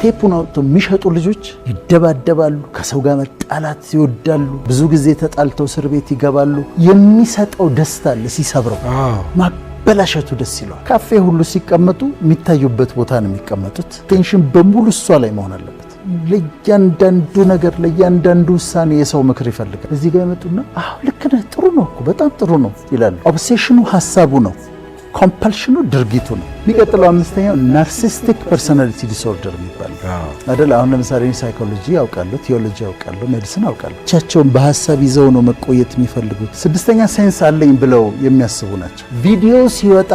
ቴፑን አውጥተው የሚሸጡ ልጆች ይደባደባሉ፣ ከሰው ጋር መጣላት ይወዳሉ፣ ብዙ ጊዜ ተጣልተው እስር ቤት ይገባሉ። የሚሰጠው ደስታ አለ ሲሰብረው ማበላሸቱ ደስ ይለዋል። ካፌ ሁሉ ሲቀመጡ የሚታዩበት ቦታ ነው የሚቀመጡት። ቴንሽን በሙሉ እሷ ላይ መሆን አለበት። ለእያንዳንዱ ነገር ለእያንዳንዱ ውሳኔ የሰው ምክር ይፈልጋል። እዚህ ጋር ይመጡና ልክ ነህ፣ ጥሩ ነው እኮ በጣም ጥሩ ነው ይላሉ። ኦብሴሽኑ ሀሳቡ ነው፣ ኮምፐልሽኑ ድርጊቱ ነው። የሚቀጥለው አምስተኛው ናርሲስቲክ ፐርሶናሊቲ ዲስኦርደር የሚባል አይደል? አሁን ለምሳሌ ሳይኮሎጂ ያውቃለሁ፣ ቲዮሎጂ ያውቃለሁ፣ ሜዲሲን ያውቃለሁ። ብቻቸውን በሀሳብ ይዘው ነው መቆየት የሚፈልጉት። ስድስተኛ ሴንስ አለኝ ብለው የሚያስቡ ናቸው። ቪዲዮ ሲወጣ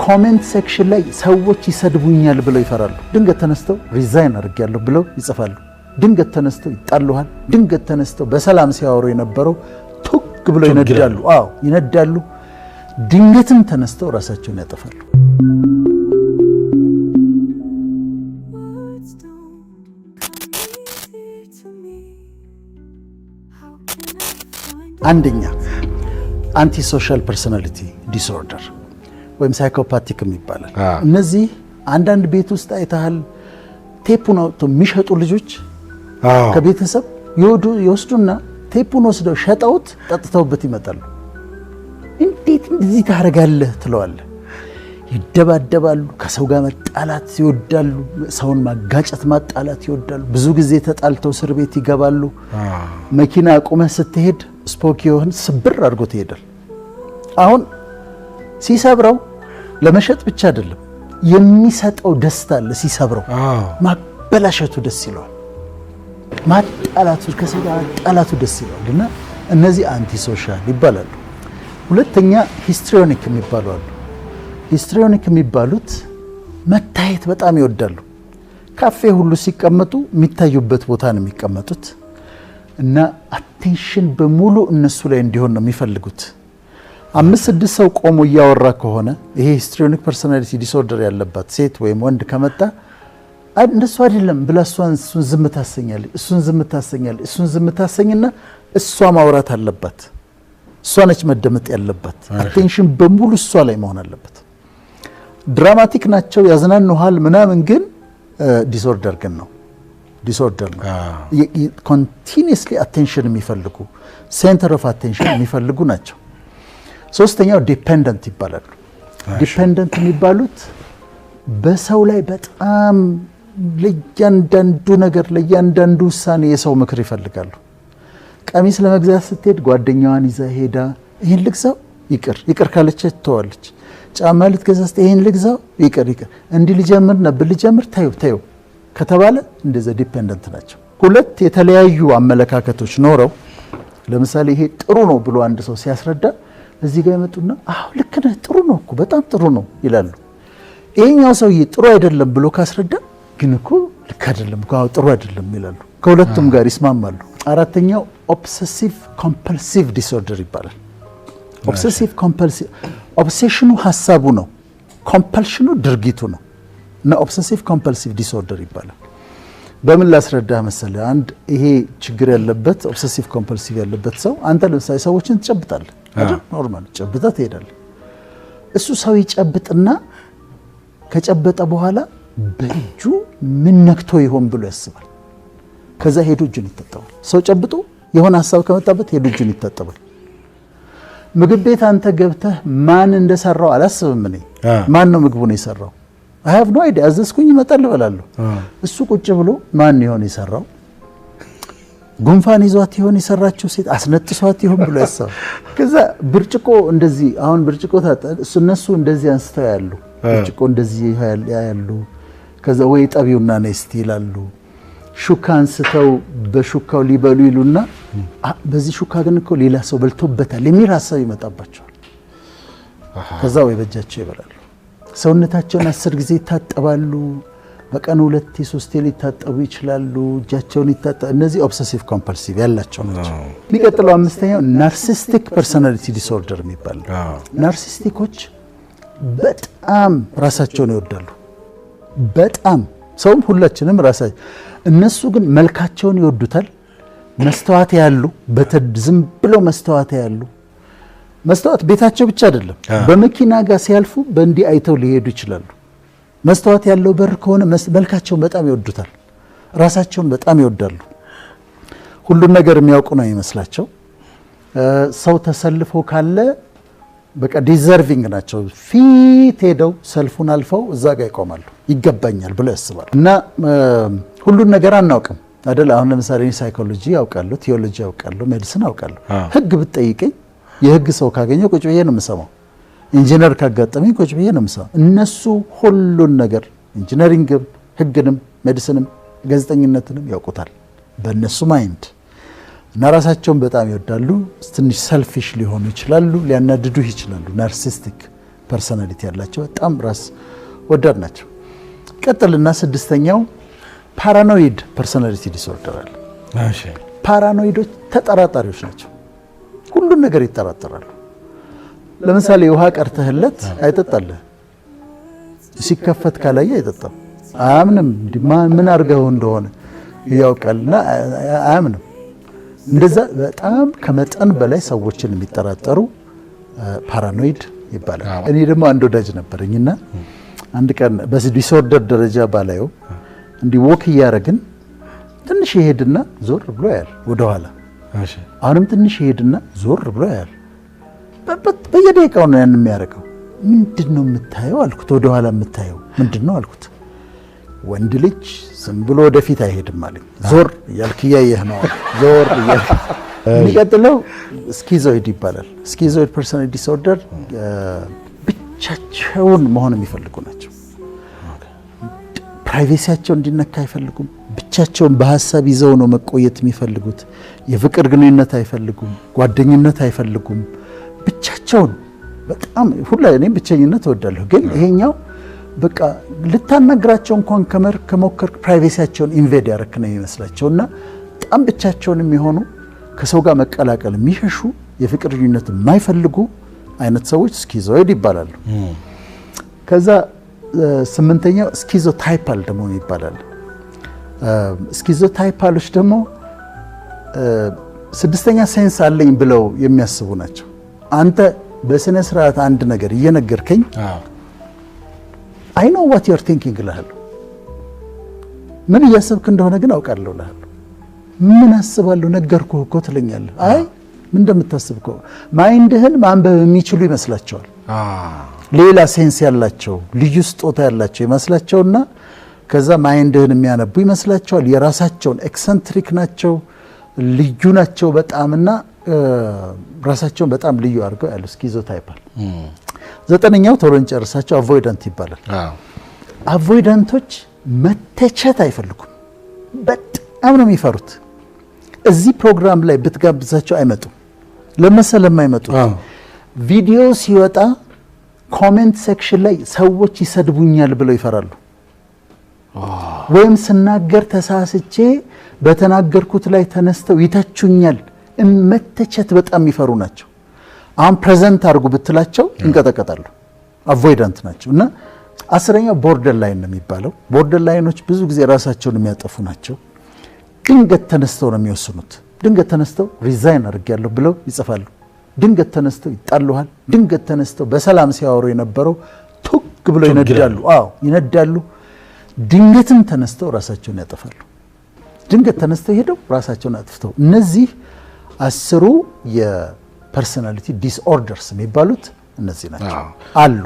ኮሜንት ሴክሽን ላይ ሰዎች ይሰድቡኛል ብለው ይፈራሉ። ድንገት ተነስተው ሪዛይን አድርጌያለሁ ብለው ይጽፋሉ። ድንገት ተነስተው ይጣሉሃል። ድንገት ተነስተው በሰላም ሲያወሩ የነበረው ቱግ ብለው ይነዳሉ። ይነዳሉ። ድንገትም ተነስተው ራሳቸውን ያጠፋሉ። አንደኛ አንቲ ሶሻል ፐርሶናሊቲ ዲስኦርደር ወይም ሳይኮፓቲክ ይባላል። እነዚህ አንዳንድ ቤት ውስጥ አይተሃል፣ ቴፑን አውጥተው የሚሸጡ ልጆች ከቤተሰብ ይወስዱና ቴፑን ወስደው ሸጠውት ጠጥተውበት ይመጣሉ። እንዴት እንደዚህ ታደርጋለህ ትለዋለህ። ይደባደባሉ፣ ከሰው ጋር መጣላት ይወዳሉ፣ ሰውን ማጋጨት ማጣላት ይወዳሉ። ብዙ ጊዜ ተጣልተው እስር ቤት ይገባሉ። መኪና አቁመህ ስትሄድ ስፖኪዮህን ስብር አድርጎ ትሄዳል። አሁን ሲሰብረው ለመሸጥ ብቻ አይደለም የሚሰጠው ደስታ አለ። ሲሰብረው ማበላሸቱ ደስ ይለዋል። ማጣላቱ ከሰው ጋር ማጣላቱ ደስ ይለዋል። እና እነዚህ አንቲ ሶሻል ይባላሉ። ሁለተኛ ሂስትሪዮኒክ የሚባሉ አሉ። ሂስትሪዮኒክ የሚባሉት መታየት በጣም ይወዳሉ። ካፌ ሁሉ ሲቀመጡ የሚታዩበት ቦታ ነው የሚቀመጡት እና አቴንሽን በሙሉ እነሱ ላይ እንዲሆን ነው የሚፈልጉት። 5-6 ሰው ቆሞ እያወራ ከሆነ ይሄ ሂስትሪዮኒክ ፐርሶናሊቲ ዲስኦርደር ያለባት ሴት ወይም ወንድ ከመጣ እንደሱ አይደለም ብላ እሱን ዝም ታሰኛለች፣ እሱን ዝም ታሰኝና እሷ ማውራት አለባት። እሷ ነች መደመጥ ያለባት። አቴንሽን በሙሉ እሷ ላይ መሆን አለበት። ድራማቲክ ናቸው፣ ያዝናኑሃል ምናምን፣ ግን ዲስኦርደር ነው። ኮንቲኒየስሊ አቴንሽን የሚፈልጉ ሴንተር ኦፍ አቴንሽን የሚፈልጉ ናቸው። ሶስተኛው ዲፔንደንት ይባላሉ። ዲፔንደንት የሚባሉት በሰው ላይ በጣም ለእያንዳንዱ ነገር ለእያንዳንዱ ውሳኔ የሰው ምክር ይፈልጋሉ። ቀሚስ ለመግዛት ስትሄድ ጓደኛዋን ይዛ ሄዳ ይሄን ልግዛው፣ ይቅር ካለች ትተዋለች። ጫማ ልትገዛ ስትሄድ ይሄን ልግዛው፣ ይቅር እንዲህ ልጀምር ታዩ ከተባለ እንደዛ ዲፔንደንት ናቸው። ሁለት የተለያዩ አመለካከቶች ኖረው ለምሳሌ ይሄ ጥሩ ነው ብሎ አንድ ሰው ሲያስረዳ እዚህ ጋር ይመጡና ልክ ነህ፣ ጥሩ ነው እኮ በጣም ጥሩ ነው ይላሉ። ይሄኛው ሰውዬ ጥሩ አይደለም ብሎ ካስረዳ ግን እኮ ልክ አይደለም እኮ ጥሩ አይደለም ይላሉ። ከሁለቱም ጋር ይስማማሉ። አራተኛው ኦብሰሲቭ ኮምፐልሲቭ ዲስኦርደር ይባላል። ኦብሰሲቭ ኮምፐልሲቭ ኦብሴሽኑ ሀሳቡ ነው፣ ኮምፐልሽኑ ድርጊቱ ነው እና ኦብሰሲቭ ኮምፐልሲቭ ዲስኦርደር ይባላል። በምን ላስረዳህ መሰለህ? አንድ ይሄ ችግር ያለበት ኦብሰሲቭ ኮምፐልሲቭ ያለበት ሰው አንተ ለምሳሌ ሰዎችን ትጨብጣለህ አይደል? ኖርማል ጨብጠህ ትሄዳለህ። እሱ ሰው ይጨብጥና ከጨበጠ በኋላ በእጁ ምን ነክቶ ይሆን ብሎ ያስባል። ከዛ ሄዶ እጁን ይታጠባል። ሰው ጨብጦ የሆነ ሀሳብ ከመጣበት ሄዶ እጁን ይታጠባል። ምግብ ቤት አንተ ገብተህ ማን እንደሰራው አላስብም። እኔ ማን ነው ምግቡን የሰራው? I have no idea። አዘዝኩኝ ይመጣል እበላለሁ። እሱ ቁጭ ብሎ ማን ይሆን የሰራው? ጉንፋን ይዟት ይሆን የሰራችው ሴት አስነጥሷት ይሆን ብሎ ያስባል። ከዛ ብርጭቆ እንደዚህ አሁን ብርጭቆ እነሱ እንደዚህ አንስተው ያሉ ብርጭቆ እንደዚህ ያሉ ከዛ ወይ ጠቢውና ነስቲ ይላሉ። ሹካ አንስተው በሹካው ሊበሉ ይሉና በዚህ ሹካ ግን እኮ ሌላ ሰው በልቶበታል የሚል ሀሳብ ይመጣባቸዋል። ከዛ ወይ በእጃቸው ይበላሉ። ሰውነታቸውን 10 ጊዜ ይታጠባሉ። በቀን 2-3 ሊታጠቡ ይችላሉ። እጃቸውን ይታጠቡ። እነዚህ ኦብሰሲቭ ኮምፐልሲቭ ያላቸው ናቸው። የሚቀጥለው አምስተኛው ናርሲስቲክ ፐርሶናሊቲ ዲስኦርደር የሚባል ነው። ናርሲስቲኮች በጣም ራሳቸውን ይወዳሉ። በጣም ሰውም ሁላችንም ራሳችን። እነሱ ግን መልካቸውን ይወዱታል። መስተዋት ያሉ ዝም ብለው መስተዋት ያሉ መስተዋት ቤታቸው ብቻ አይደለም፣ በመኪና ጋር ሲያልፉ በእንዲህ አይተው ሊሄዱ ይችላሉ። መስተዋት ያለው በር ከሆነ መልካቸውን በጣም ይወዱታል፣ ራሳቸውን በጣም ይወዳሉ። ሁሉን ነገር የሚያውቁ ነው ይመስላቸው። ሰው ተሰልፎ ካለ በቃ ዲዘርቪንግ ናቸው። ፊት ሄደው ሰልፉን አልፈው እዛ ጋር ይቆማሉ፣ ይገባኛል ብለው ያስባሉ። እና ሁሉን ነገር አናውቅም አይደል? አሁን ለምሳሌ ሳይኮሎጂ ያውቃለሁ፣ ቲዮሎጂ ያውቃለሁ፣ ሜዲሲን ያውቃለሁ። ህግ ብትጠይቀኝ የህግ ሰው ካገኘው ቁጭ ብዬ ነው የምሰማው። ኢንጂነር ካጋጠመኝ ቁጭ ብዬ ነው የምሰማው። እነሱ ሁሉን ነገር ኢንጂነሪንግም፣ ህግንም፣ ሜዲሲንም፣ ጋዜጠኝነትንም ያውቁታል በእነሱ ማይንድ እና ራሳቸውን በጣም ይወዳሉ። ትንሽ ሰልፊሽ ሊሆኑ ይችላሉ፣ ሊያናድዱህ ይችላሉ። ናርሲስቲክ ፐርሰናሊቲ ያላቸው በጣም ራስ ወዳድ ናቸው። ቀጥልና ስድስተኛው ፓራኖይድ ፐርሰናሊቲ ዲስኦርደር አለ። እሺ፣ ፓራኖይዶች ተጠራጣሪዎች ናቸው። ሁሉን ነገር ይጠራጠራሉ። ለምሳሌ ውሃ ቀርተህለት አይጠጣልህ፣ ሲከፈት ካላየ አይጠጣም። አያምንም። ምን አድርገው እንደሆነ ያውቃልና አያምንም። እንደዛ በጣም ከመጠን በላይ ሰዎችን የሚጠራጠሩ ፓራኖይድ ይባላል። እኔ ደግሞ አንድ ወዳጅ ነበረኝና አንድ ቀን በዚህ ዲስኦርደር ደረጃ ባላየው እንዲህ ወክ እያደረግን ትንሽ ይሄድና ዞር ብሎ ያያል ወደኋላ። አሁንም ትንሽ ይሄድና ዞር ብሎ ያያል። በየደቂቃው ነው ያን የሚያደርገው። ምንድን ነው የምታየው አልኩት። ወደኋላ የምታየው ምንድን ነው አልኩት። ወንድ ልጅ ዝም ብሎ ወደፊት አይሄድም አለኝ። ዞር እያልክ እያየህ ነው። ዞር እያልክ የሚቀጥለው ስኪዞይድ ይባላል። ስኪዞይድ ፐርሰናሊቲ ዲስኦርደር ብቻቸውን መሆን የሚፈልጉ ናቸው። ፕራይቬሲያቸው እንዲነካ አይፈልጉም። ብቻቸውን በሀሳብ ይዘው ነው መቆየት የሚፈልጉት። የፍቅር ግንኙነት አይፈልጉም፣ ጓደኝነት አይፈልጉም። ብቻቸውን በጣም እኔም ብቸኝነት እወዳለሁ፣ ግን ይሄኛው በቃ ልታናግራቸው እንኳን ከሞከር ፕራይቬሲያቸውን ኢንቬድ ያደረክ ነው የሚመስላቸው እና በጣም ብቻቸውን የሚሆኑ ከሰው ጋር መቀላቀል የሚሸሹ የፍቅር ግንኙነት የማይፈልጉ አይነት ሰዎች ስኪዞይድ ይባላሉ። ከዛ ስምንተኛው ስኪዞታይፓል ደግሞ ይባላል። ስኪዞታይፓሎች ደግሞ ስድስተኛ ሴንስ አለኝ ብለው የሚያስቡ ናቸው። አንተ በስነ ስርዓት አንድ ነገር እየነገርከኝ I know what you're thinking እልሃለሁ። ምን እያሰብክ እንደሆነ ግን አውቃለሁ እልሃለሁ። ምን አስባለሁ ነገርኩህ እኮ ትለኛለህ። አይ ምን እንደምታስብ እኮ ማይንድህን ማንበብ የሚችሉ ይመስላቸዋል። ሌላ ሴንስ ያላቸው ልዩ ስጦታ ያላቸው ይመስላቸውና ከዛ ማይንድህን የሚያነቡ ይመስላቸዋል። የራሳቸውን ኤክሰንትሪክ ናቸው፣ ልዩ ናቸው በጣምና ራሳቸውን በጣም ልዩ አድርገው ያሉ ስኪዞታይፓል። ዘጠነኛው ቶሎ እንጨርሳቸው አቮይዳንት ይባላል። አቮይዳንቶች መተቸት አይፈልጉም፣ በጣም ነው የሚፈሩት። እዚህ ፕሮግራም ላይ ብትጋብዛቸው አይመጡም። ለመሰለም አይመጡም። ቪዲዮ ሲወጣ ኮሜንት ሴክሽን ላይ ሰዎች ይሰድቡኛል ብለው ይፈራሉ። ወይም ስናገር ተሳስቼ በተናገርኩት ላይ ተነስተው ይተቹኛል። መተቸት በጣም የሚፈሩ ናቸው። አሁን ፕሬዘንት አድርጉ ብትላቸው እንቀጠቀጣሉ። አቮይዳንት ናቸው። እና አስረኛው ቦርደር ላይን ነው የሚባለው። ቦርደር ላይኖች ብዙ ጊዜ ራሳቸውን የሚያጠፉ ናቸው። ድንገት ተነስተው ነው የሚወስኑት። ድንገት ተነስተው ሪዛይን አድርጌያለሁ ብለው ይጽፋሉ። ድንገት ተነስተው ይጣሉሃል። ድንገት ተነስተው በሰላም ሲያወሩ የነበረው ቱግ ብለው ይነዳሉ። ይነዳሉ። ድንገትም ተነስተው ራሳቸውን ያጠፋሉ። ድንገት ተነስተው ሄደው ራሳቸውን አጥፍተው። እነዚህ አስሩ የፐርሰናሊቲ ዲስኦርደርስ የሚባሉት እነዚህ ናቸው አሉ።